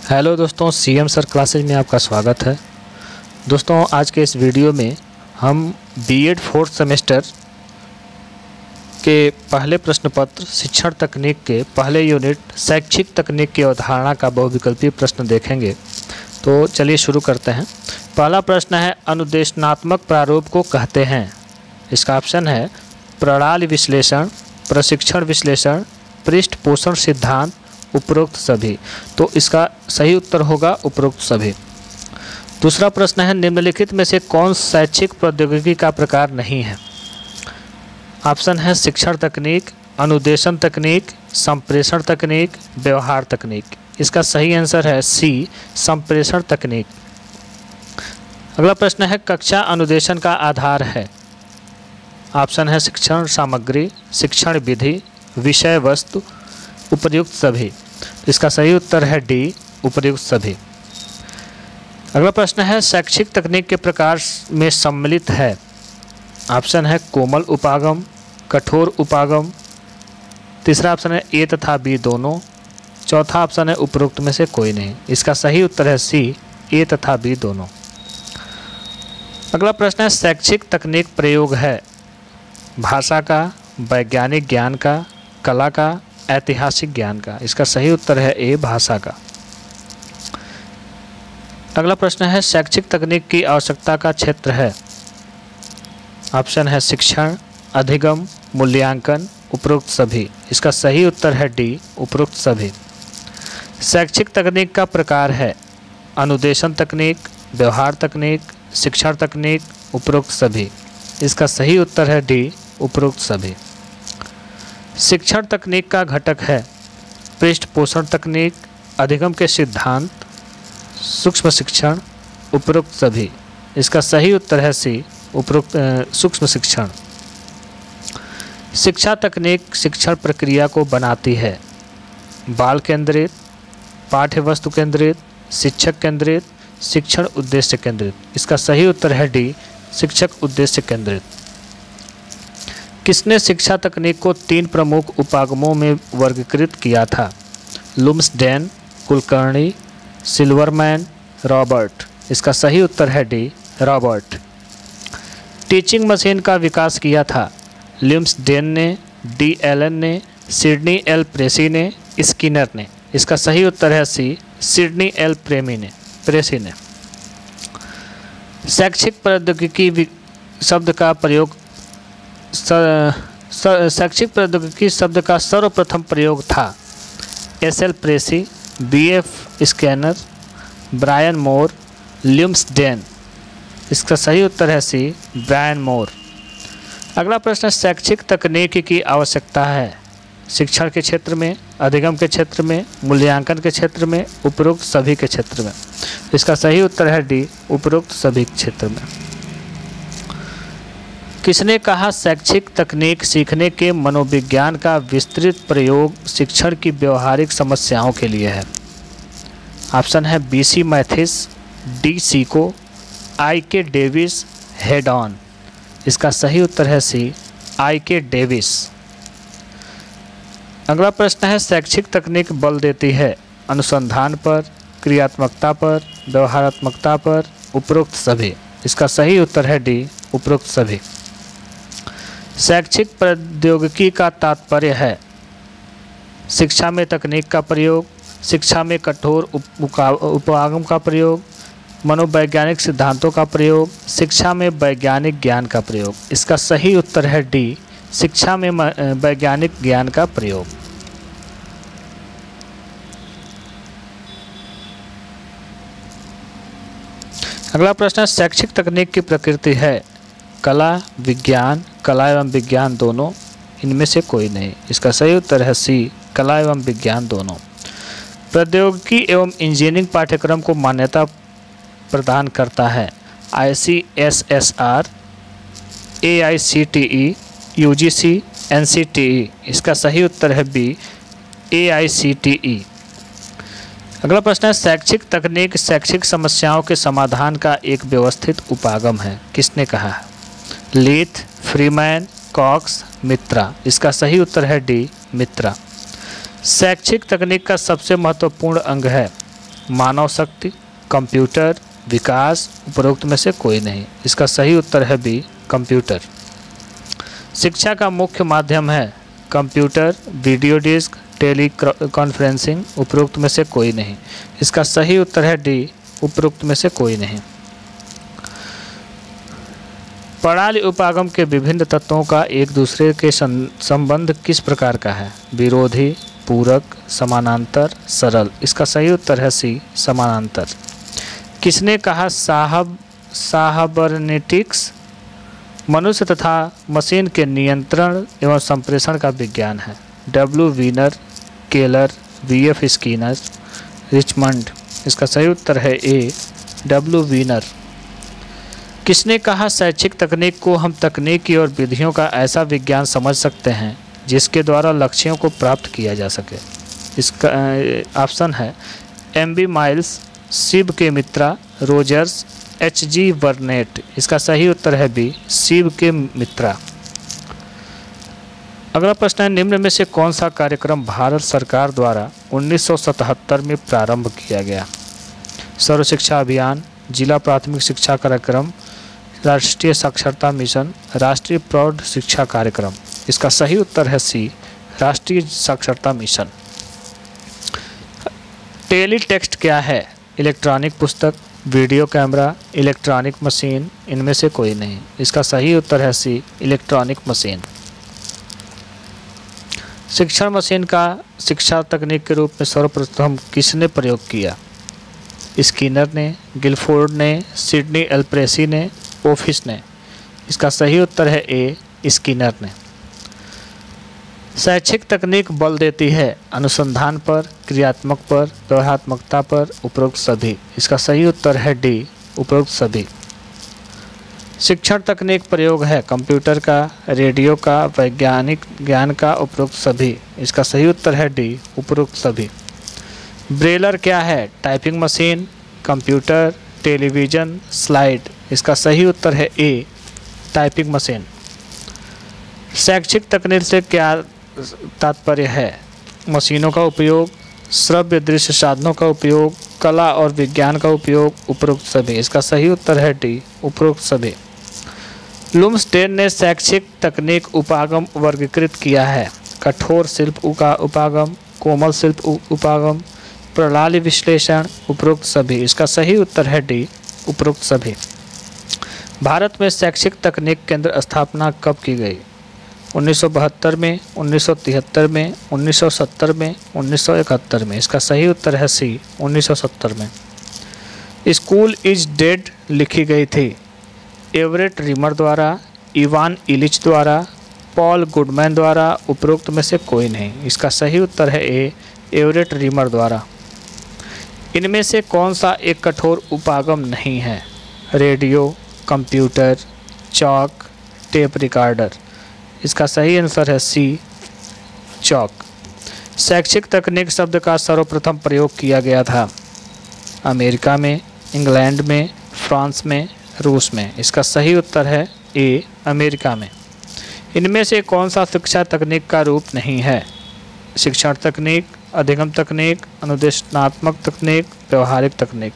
Hello दोस्तों, CM sir classes में आपका स्वागत है। दोस्तों, आज के इस वीडियो में हम बीएड 4th सेमेस्टर के पहले प्रश्न पत्र शिक्षण तकनीक के पहले यूनिट शैक्षिक तकनीक की अवधारणा का बहुविकल्पीय प्रश्न देखेंगे। तो चलिए शुरू करते हैं। पहला प्रश्न है, अनुदेशनात्मक प्रारूप को कहते हैं। इसका ऑप्शन है प्रणाली विश्लेषण, प्रशिक्षण विश्लेषण, पृष्ठ पोषण सिद्धांत, उपरोक्त सभी। तो इसका सही उत्तर होगा उपरोक्त सभी। दूसरा प्रश्न है, निम्नलिखित में से कौन शैक्षिक प्रौद्योगिकी का प्रकार नहीं है। ऑप्शन है शिक्षण तकनीक, अनुदेशन तकनीक, संप्रेषण तकनीक, व्यवहार तकनीक। इसका सही आंसर है सी, संप्रेषण तकनीक। अगला प्रश्न है, कक्षा अनुदेशन का आधार है। ऑप्शन है शिक्षण सामग्री, शिक्षण विधि, विषय वस्तु, उपर्युक्त सभी। इसका सही उत्तर है डी, उपर्युक्त सभी। अगला प्रश्न है, शैक्षिक तकनीक के प्रकार में सम्मिलित है। ऑप्शन है कोमल उपागम, कठोर उपागम। तीसरा ऑप्शन है ए तथा बी दोनों। चौथा ऑप्शन है उपरोक्त में से कोई नहीं। इसका सही उत्तर है सी, ए तथा बी दोनों। अगला प्रश्न है, शैक्षिक तकनीक प्रयोग है भाषा का, वैज्ञानिक ज्ञान का, कला का, ऐतिहासिक ज्ञान का। इसका सही उत्तर है ए, भाषा का। अगला प्रश्न है, शैक्षिक तकनीक की आवश्यकता का क्षेत्र है। ऑप्शन है शिक्षण, अधिगम, मूल्यांकन, उपरोक्त सभी। इसका सही उत्तर है डी, उपरोक्त सभी। शैक्षिक तकनीक का प्रकार है अनुदेशन तकनीक, व्यवहार तकनीक, शिक्षण तकनीक, उपरोक्त सभी। इसका सही उत्तर है डी, उपरोक्त सभी। शिक्षण तकनीक का घटक है पृष्ठ पोषण तकनीक, अधिगम के सिद्धांत, सूक्ष्म शिक्षण, उपरोक्त सभी। इसका सही उत्तर है सी, उपरोक्त सूक्ष्म शिक्षण। शिक्षा तकनीक शिक्षण प्रक्रिया को बनाती है बाल केंद्रित, पाठ्य वस्तु केंद्रित, शिक्षक केंद्रित, शिक्षण उद्देश्य केंद्रित। इसका सही उत्तर है डी, शिक्षक उद्देश्य केंद्रित। किसने शिक्षा तकनीक को 3 प्रमुख उपागमों में वर्गीकृत किया था। लुम्सडेन, कुलकर्णी, सिल्वरमैन, रॉबर्ट। इसका सही उत्तर है डी, रॉबर्ट। टीचिंग मशीन का विकास किया था लुम्सडेन ने, डी एलन ने, सिडनी एल प्रेसी ने, स्किनर ने। इसका सही उत्तर है सी, सिडनी एल प्रेसी ने। शैक्षिक प्रौद्योगिकी शब्द का प्रयोग शैक्षिक प्रौद्योगिकी शब्द का सर्वप्रथम प्रयोग था एस.एल. प्रेसी, बी.एफ. स्किनर, ब्रायन मोर, लुम्सडेन। इसका सही उत्तर है सी, ब्रायन मोर। अगला प्रश्न, शैक्षिक तकनीक की आवश्यकता है शिक्षण के क्षेत्र में, अधिगम के क्षेत्र में, मूल्यांकन के क्षेत्र में, उपरोक्त सभी के क्षेत्र में। इसका सही उत्तर है डी, उपरोक्त सभी क्षेत्र में। किसने कहा शैक्षिक तकनीक सीखने के मनोविज्ञान का विस्तृत प्रयोग शिक्षण की व्यवहारिक समस्याओं के लिए है। ऑप्शन है BC. Mathis, D. Seiko, IK. Davis, head on. इसका सही उत्तर है सी, आई.के. डेविस। अगला प्रश्न है, शैक्षिक तकनीक बल देती है अनुसंधान पर, क्रियात्मकता पर, व्यवहारात्मकता पर, उपरोक्त सभी। इसका सही उत्तर है डी, उपरोक्त सभी। शैक्षिक प्रौद्योगिकी का तात्पर्य है शिक्षा में तकनीक का प्रयोग, शिक्षा में कठोर उपागम का प्रयोग, मनोवैज्ञानिक सिद्धांतों का प्रयोग, शिक्षा में वैज्ञानिक ज्ञान का प्रयोग। इसका सही उत्तर है डी, शिक्षा में वैज्ञानिक ज्ञान का प्रयोग। अगला प्रश्न, शैक्षिक तकनीक की प्रकृति है कला, विज्ञान, कला एवं विज्ञान दोनों, इनमें से कोई नहीं। इसका सही उत्तर है सी, कला एवं विज्ञान दोनों। प्रौद्योगिकी एवं इंजीनियरिंग पाठ्यक्रम को मान्यता प्रदान करता है ICSSR, AICTE, UGC, NCTE। इसका सही उत्तर है बी, AICTE। अगला प्रश्न है, शैक्षिक तकनीक शैक्षिक समस्याओं के समाधान का एक व्यवस्थित उपागम है। किसने कहा है। लीथ, फ्रीमैन, कॉक्स, मित्रा। इसका सही उत्तर है डी, मित्रा। शैक्षिक तकनीक का सबसे महत्वपूर्ण अंग है मानव शक्ति, कंप्यूटर, विकास, उपरोक्त में से कोई नहीं। इसका सही उत्तर है बी, कंप्यूटर। शिक्षा का मुख्य माध्यम है computer, video disc, teleconferencing, उपरोक्त में से कोई नहीं। इसका सही उत्तर है डी, उपरोक्त में से कोई नहीं। प्रणाली उपागम के विभिन्न तत्वों का एक दूसरे के संबंध किस प्रकार का है? विरोधी, पूरक, समानांतर, सरल। इसका सही उत्तर है सी, समानांतर। किसने कहा साइबरनेटिक्स मनुष्य तथा मशीन के नियंत्रण एवं संप्रेषण का विज्ञान है? W Wiener, Keller, V F. Skinner, Richmond. इसका सही उत्तर है ए, डब्ल्यू वीनर। किसने कहा शैक्षिक तकनीक को हम तकनीकी और विधियों का ऐसा विज्ञान समझ सकते हैं जिसके द्वारा लक्ष्यों को प्राप्त किया जा सके? इसका ऑप्शन है एम.बी. माइल्स, शिव के मित्रा, रोजर्स, एच.जी. बर्नेट। इसका सही उत्तर है बी, शिव के मित्रा। अगला प्रश्न है, निम्न में से कौन सा कार्यक्रम भारत सरकार द्वारा 1977 में प्रारंभ किया गया? सर्व शिक्षा अभियान, जिला प्राथमिक शिक्षा कार्यक्रम, राष्ट्रीय साक्षरता मिशन, राष्ट्रीय प्रौढ़ शिक्षा कार्यक्रम। इसका सही उत्तर है सी, राष्ट्रीय साक्षरता मिशन। टेलीटेक्स्ट क्या है? इलेक्ट्रॉनिक पुस्तक, वीडियो कैमरा, इलेक्ट्रॉनिक मशीन, इनमें से कोई नहीं। इसका सही उत्तर है सी, इलेक्ट्रॉनिक मशीन। शिक्षण मशीन का शिक्षा तकनीक के रूप में सर्वप्रथम किसने प्रयोग किया? स्किनर ने, गिलफोर्ड ने, सिडनी एल्प्रेसी ने, ओफिस ने। इसका सही उत्तर है ए, स्किनर ने। शैक्षिक तकनीक बल देती है अनुसंधान पर, क्रियात्मक पर, व्यवहारात्मकता पर, उपरोक्त सभी। इसका सही उत्तर है डी, उपरोक्त सभी। शिक्षण तकनीक प्रयोग है कंप्यूटर का, रेडियो का, वैज्ञानिक ज्ञान का, उपरोक्त सभी। इसका सही उत्तर है डी, उपरोक्त सभी। ब्रेलर क्या है? Typing machine, computer, television, slide. इसका सही उत्तर है ए, टाइपिंग मशीन। शैक्षिक तकनीक से क्या तात्पर्य है? मशीनों का उपयोग, श्रव्य दृश्य साधनों का उपयोग, कला और विज्ञान का उपयोग, उपरोक्त सभी। इसका सही उत्तर है डी, उपरोक्त सभी। लुम्सडेन ने शैक्षिक तकनीक उपागम वर्गीकृत किया है? कठोर शिल्प का उपागम, कोमल शिल्प उपागम, प्रणाली विश्लेषण, उपरोक्त सभी। इसका सही उत्तर है डी, उपरोक्त सभी। भारत में शैक्षिक तकनीक केंद्र स्थापना कब की गई? 1972 में, 1973 में, 1970 में, 1971 में। इसका सही उत्तर है सी, 1970 में। स्कूल इज डेड लिखी गई थी? एवरेट रीमर द्वारा, इवान इलिच द्वारा, पॉल गुडमैन द्वारा, उपरोक्त में से कोई नहीं। इसका सही उत्तर है ए, एवरेट रीमर द्वारा। इनमें से कौन सा एक कठोर उपागम नहीं है? Radio, computer, chalk, tape recorder. इसका सही आंसर है सी, चॉक। शैक्षिक तकनीक शब्द का सर्वप्रथम प्रयोग किया गया था? अमेरिका में, इंग्लैंड में, फ्रांस में, रूस में। इसका सही उत्तर है ए, अमेरिका में। इनमें से कौन सा शिक्षा तकनीक का रूप नहीं है? शिक्षण तकनीक, अधिगम तकनीक, अनुदेशनात्मक तकनीक, व्यवहारिक तकनीक।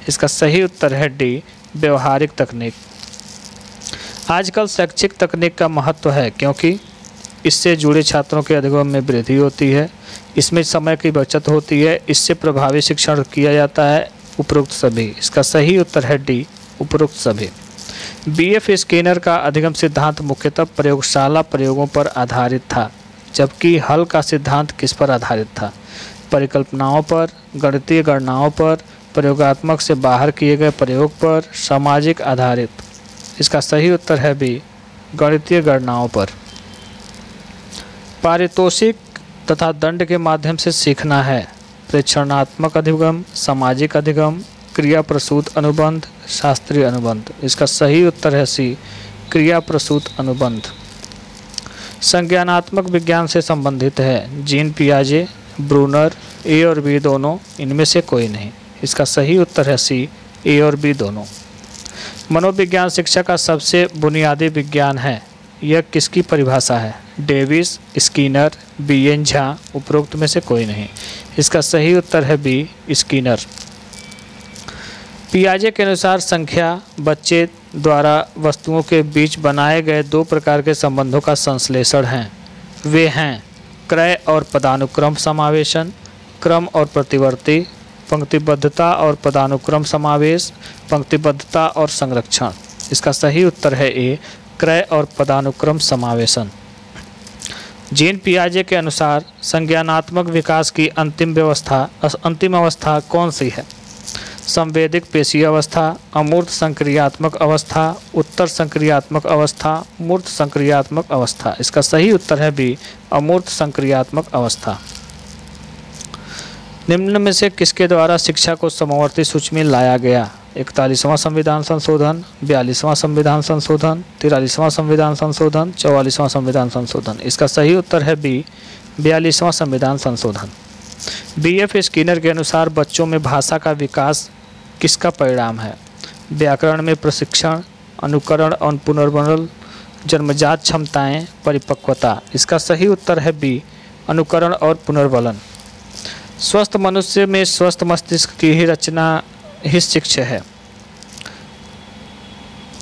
इसका सही उत्तर है डी, व्यवहारिक तकनीक। आजकल शैक्षिक तकनीक का महत्व है क्योंकि इससे जुड़े छात्रों के अधिगम में वृद्धि होती है, इसमें समय की बचत होती है, इससे प्रभावी शिक्षण किया जाता है, उपरोक्त सभी। इसका सही उत्तर है डी, उपरोक्त सभी। बी.एफ. स्किनर का अधिगम सिद्धांत मुख्यतः प्रयोगशाला प्रयोगों पर आधारित था, जबकि हल का सिद्धांत किस पर आधारित था? परिकल्पनाओं पर, गणितीय गणनाओं पर, प्रयोगात्मक से बाहर किए गए प्रयोग पर, सामाजिक आधारित। इसका सही उत्तर है बी, गणितीय गणनाओं पर। पारितोषिक तथा दंड के माध्यम से सीखना है? प्रेक्षणात्मक अधिगम, सामाजिक अधिगम, क्रिया प्रसूत अनुबंध, शास्त्रीय अनुबंध। इसका सही उत्तर है सी, क्रिया प्रसूत अनुबंध। संज्ञानात्मक विज्ञान से संबंधित है? जीन पियाजे, ब्रूनर, ए और बी दोनों, इनमें से कोई नहीं। इसका सही उत्तर है सी, ए और बी दोनों। मनोविज्ञान शिक्षा का सबसे बुनियादी विज्ञान है, यह किसकी परिभाषा है? Davis, Skinner, BN. झा, उपरोक्त में से कोई नहीं। इसका सही उत्तर है बी, स्किनर। पियाजे के अनुसार संख्या बच्चे द्वारा वस्तुओं के बीच बनाए गए दो प्रकार के संबंधों का संश्लेषण है। वे हैं क्रय और पदानुक्रम समावेशन, क्रम और प्रतिवर्ती, पंक्तिबद्धता और पदानुक्रम समावेश, पंक्तिबद्धता और संरक्षण। इसका सही उत्तर है ए, क्रय और पदानुक्रम समावेशन। जीन पियाजे के अनुसार संज्ञानात्मक विकास की अंतिम अवस्था कौन सी है? संवेदिक पेशीय अवस्था, अमूर्त संक्रियात्मक अवस्था, उत्तर संक्रियात्मक अवस्था, मूर्त संक्रियात्मक अवस्था। इसका सही उत्तर है बी, अमूर्त संक्रियात्मक अवस्था। निम्न में से किसके द्वारा शिक्षा को समवर्ती सूची में लाया गया? 41वां संविधान संशोधन, 42वां संविधान संशोधन, 43वां संविधान संशोधन, 44वां संविधान संशोधन। इसका सही उत्तर है बी, 42वां संविधान संशोधन। B.F. स्किनर के अनुसार बच्चों में भाषा का विकास किसका परिणाम है? व्याकरण में प्रशिक्षण, अनुकरण और पुनर्वलन, जन्मजात क्षमताएं, परिपक्वता। इसका सही उत्तर है बी, अनुकरण और पुनर्वलन। स्वस्थ मनुष्य में स्वस्थ मस्तिष्क की ही रचना ही शिक्षा है।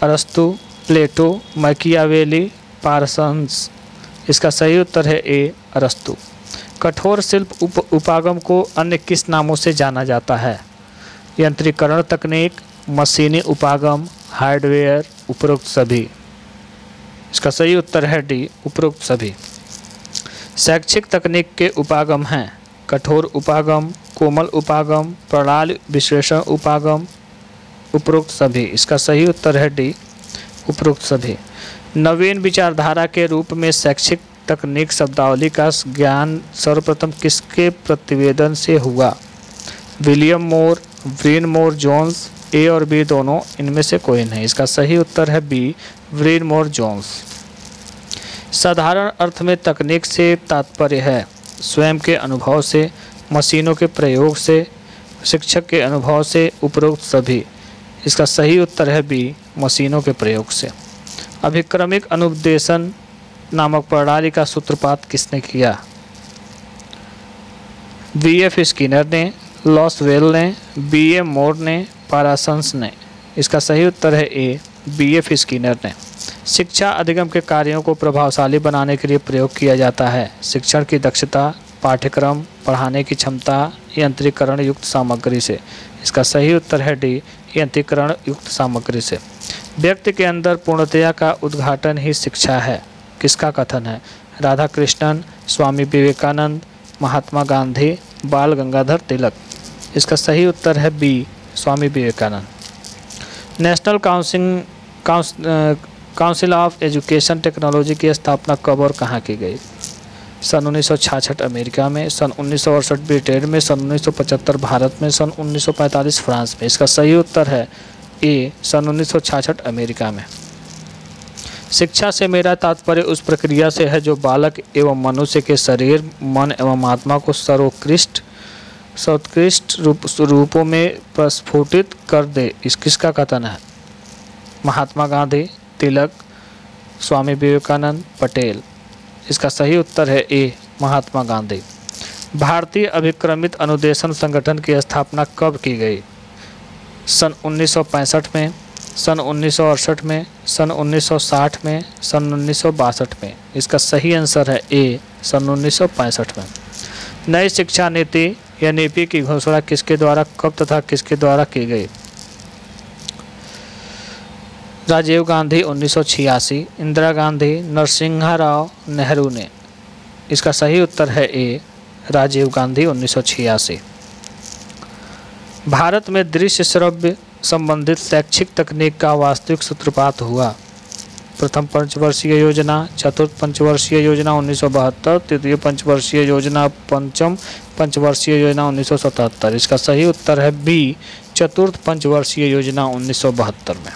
अरस्तु, प्लेटो, मैकियावेली, पारसन्स। इसका सही उत्तर है ए, अरस्तु। कठोर शिल्प उपागम को अन्य किस नामों से जाना जाता है? यंत्रीकरण तकनीक, मशीनी उपागम, हार्डवेयर, उपरोक्त सभी। इसका सही उत्तर है डी, उपरोक्त सभी। शैक्षिक तकनीक के उपागम हैं कठोर उपागम, कोमल उपागम, प्रणाली विश्लेषण उपागम, उपरोक्त सभी। इसका सही उत्तर है डी, उपरोक्त सभी। नवीन विचारधारा के रूप में शैक्षिक तकनीक शब्दावली का ज्ञान सर्वप्रथम किसके प्रतिवेदन से हुआ? विलियम मोर, व्रीन मोर जोन्स, ए और बी दोनों, इनमें से कोई नहीं। इसका सही उत्तर है बी, व्रीन मोर जोन्स। साधारण अर्थ में तकनीक से तात्पर्य है स्वयं के अनुभव से, मशीनों के प्रयोग से, शिक्षक के अनुभव से, उपरोक्त सभी। इसका सही उत्तर है बी, मशीनों के प्रयोग से। अभिक्रमिक अनुदेशन नामक प्रणाली का सूत्रपात किसने किया? B.F. स्किनर ने, लॉसवेल ने, B.A. मोर ने, पारासन्स ने। इसका सही उत्तर है ए, B.F. स्किनर ने। शिक्षा अधिगम के कार्यों को प्रभावशाली बनाने के लिए प्रयोग किया जाता है। शिक्षण की दक्षता, पाठ्यक्रम, पढ़ाने की क्षमता, यंत्रीकरण युक्त सामग्री से। इसका सही उत्तर है डी, यंत्रीकरण युक्त सामग्री से। व्यक्ति के अंदर पूर्णतया का उद्घाटन ही शिक्षा है। किसका कथन है? राधा कृष्णन, स्वामी विवेकानंद, महात्मा गांधी, बाल गंगाधर तिलक। इसका सही उत्तर है B, Swami Vivekananda. National council of education technology की स्थापना कब और कहाँ की गई? सन 1966 अमेरिका में, सन 1968 ब्रिटेन में, सन 1975 भारत में, सन 1945 फ्रांस में। इसका सही उत्तर है ए, सन 1966 अमेरिका में। शिक्षा से मेरा तात्पर्य उस प्रक्रिया से है जो बालक एवं मनुष्य के शरीर, मन एवं आत्मा को सर्वोत्कृष्ट रूपों में प्रस्फुटित कर दे। किसका कथन है? महात्मा गांधी, तिलक, स्वामी विवेकानंद, पटेल। इसका सही उत्तर है ए, महात्मा गांधी। भारतीय अभिक्रमित अनुदेशन संगठन की स्थापना कब की गई? सन 1965 में, सन 1968 में, सन 1960 में, सन 1962 में। इसका सही आंसर है ए, सन 1965 में। नई शिक्षा नीति या नीति की घोषणा किसके द्वारा कब तथा किसके द्वारा की गई? राजीव गांधी 1986, इंदिरा गांधी, नरसिम्हा राव, नेहरू ने। इसका सही उत्तर है ए, राजीव गांधी 1986। भारत में दृश्य श्रव्य संबंधित शैक्षिक तकनीक का वास्तविक सूत्रपात हुआ। प्रथम पंचवर्षीय योजना, चतुर्थ पंचवर्षीय योजना 1972, तृतीय पंचवर्षीय योजना, पंचम पंचवर्षीय योजना 1977। इसका सही उत्तर है बी, चतुर्थ पंचवर्षीय योजना 1972 में।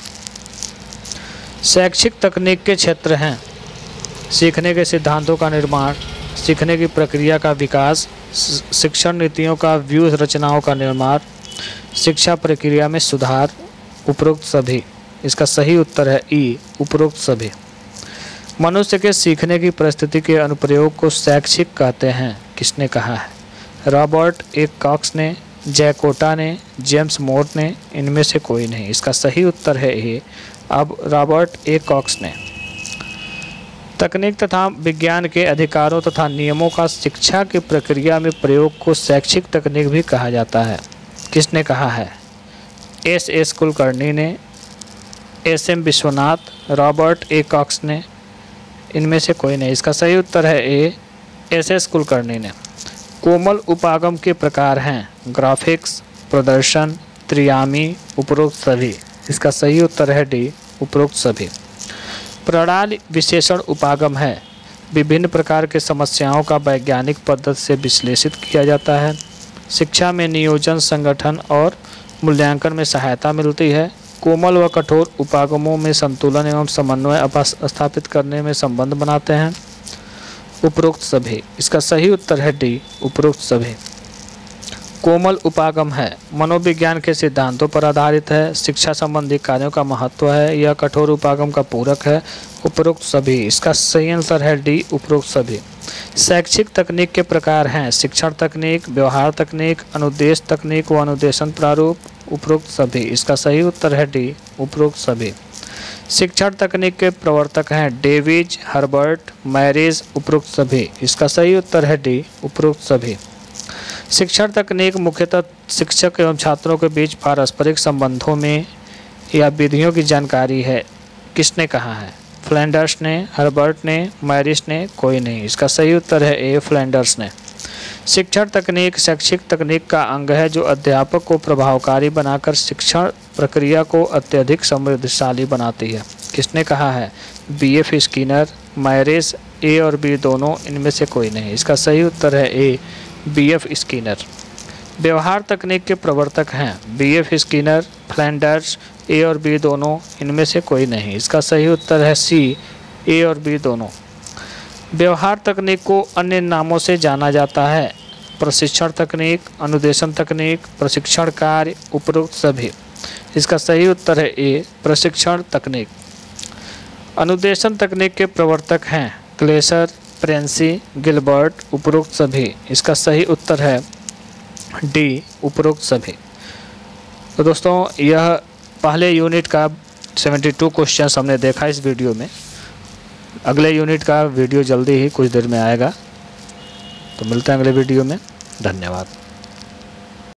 शैक्षिक तकनीक के क्षेत्र हैं सीखने के सिद्धांतों का निर्माण, सीखने की प्रक्रिया का विकास, शिक्षण नीतियों का व्यूह रचनाओं का निर्माण, शिक्षा प्रक्रिया में सुधार, उपरोक्त सभी। इसका सही उत्तर है ई, उपरोक्त सभी। मनुष्य के सीखने की परिस्थिति के अनुप्रयोग को शैक्षिक कहते हैं। किसने कहा है? रॉबर्ट ए कॉक्स ने, जैकोटा ने, जेम्स मोट ने, इनमें से कोई नहीं। इसका सही उत्तर है ए। अब रॉबर्ट ए कॉक्स ने। तकनीक तथा विज्ञान के अधिकारों तथा नियमों का शिक्षा की प्रक्रिया में प्रयोग को शैक्षिक तकनीक भी कहा जाता है। किसने कहा है? एस कुलकर्णी ने, SM Vishwanath, Robert A Cox ने, इनमें से कोई नहीं। इसका सही उत्तर है ए, SS कुलकर्णी ने। कोमल उपागम के प्रकार हैं ग्राफिक्स, प्रदर्शन, त्रियामी, उपरोक्त सभी। इसका सही उत्तर है डी, उपरोक्त सभी। प्रणाली विशेषण उपागम है, विभिन्न प्रकार के समस्याओं का वैज्ञानिक पद्धति से विश्लेषित किया जाता है। शिक्षा में नियोजन, संगठन और मूल्यांकन में सहायता मिलती है। कोमल व कठोर उपागमों में संतुलन एवं समन्वय स्थापित करने में संबंध बनाते हैं। उपरोक्त सभी। इसका सही उत्तर है डी, उपरोक्त सभी। कोमल उपागम है, मनोविज्ञान के सिद्धांतों पर आधारित है, शिक्षा संबंधी कार्यों का महत्व है, यह कठोर उपागम का पूरक है। उपरोक्त सभी। इसका सही आंसर है डी, उपरोक्त सभी। शैक्षिक तकनीक के प्रकार हैं शिक्षण तकनीक, व्यवहार तकनीक, अनुदेश तकनीक व अनुदेशन प्रारूप। उपरोक्त सभी। इसका सही उत्तर है डी, उपरोक्त सभी। शिक्षण तकनीक के प्रवर्तक हैं डेविज, हर्बर्ट, मैरिज। उपरोक्त सभी। इसका सही उत्तर है डी, उपरोक्त सभी। शिक्षण तकनीक मुख्यतः शिक्षक एवं छात्रों के बीच पारस्परिक संबंधों में या विधियों की जानकारी है। किसने कहा है? फ्लैंडर्स ने, हर्बर्ट ने, मैरिज ने, कोई नहीं। इसका सही उत्तर है ए, फ्लैंडर्स ने। शिक्षण तकनीक शैक्षिक तकनीक का अंग है जो अध्यापक को प्रभावकारी बनाकर शिक्षण प्रक्रिया को अत्यधिक समृद्धशाली बनाती है। किसने कहा है? BF स्किनर, मैरिज, ए और बी दोनों, इनमें से कोई नहीं। इसका सही उत्तर है ए, BF स्किनर। व्यवहार तकनीक के प्रवर्तक हैं BF स्किनर, फ्लैंडर्स, ए और बी दोनों, इनमें से कोई नहीं। इसका सही उत्तर है सी, ए और बी दोनों। व्यवहार तकनीक को अन्य नामों से जाना जाता है प्रशिक्षण तकनीक, अनुदेशन तकनीक, प्रशिक्षण कार्य। उपरोक्त सभी। इसका सही उत्तर है ए, प्रशिक्षण तकनीक। अनुदेशन तकनीक के प्रवर्तक हैं क्लेसर, प्रेंसी, गिलबर्ट। उपरोक्त सभी। इसका सही उत्तर है डी, उपरोक्त सभी। तो दोस्तों, यह पहले यूनिट का 72 क्वेश्चन हमने देखा इस वीडियो में। अगले यूनिट का वीडियो जल्दी ही कुछ देर में आएगा। तो मिलते हैं अगले वीडियो में। धन्यवाद।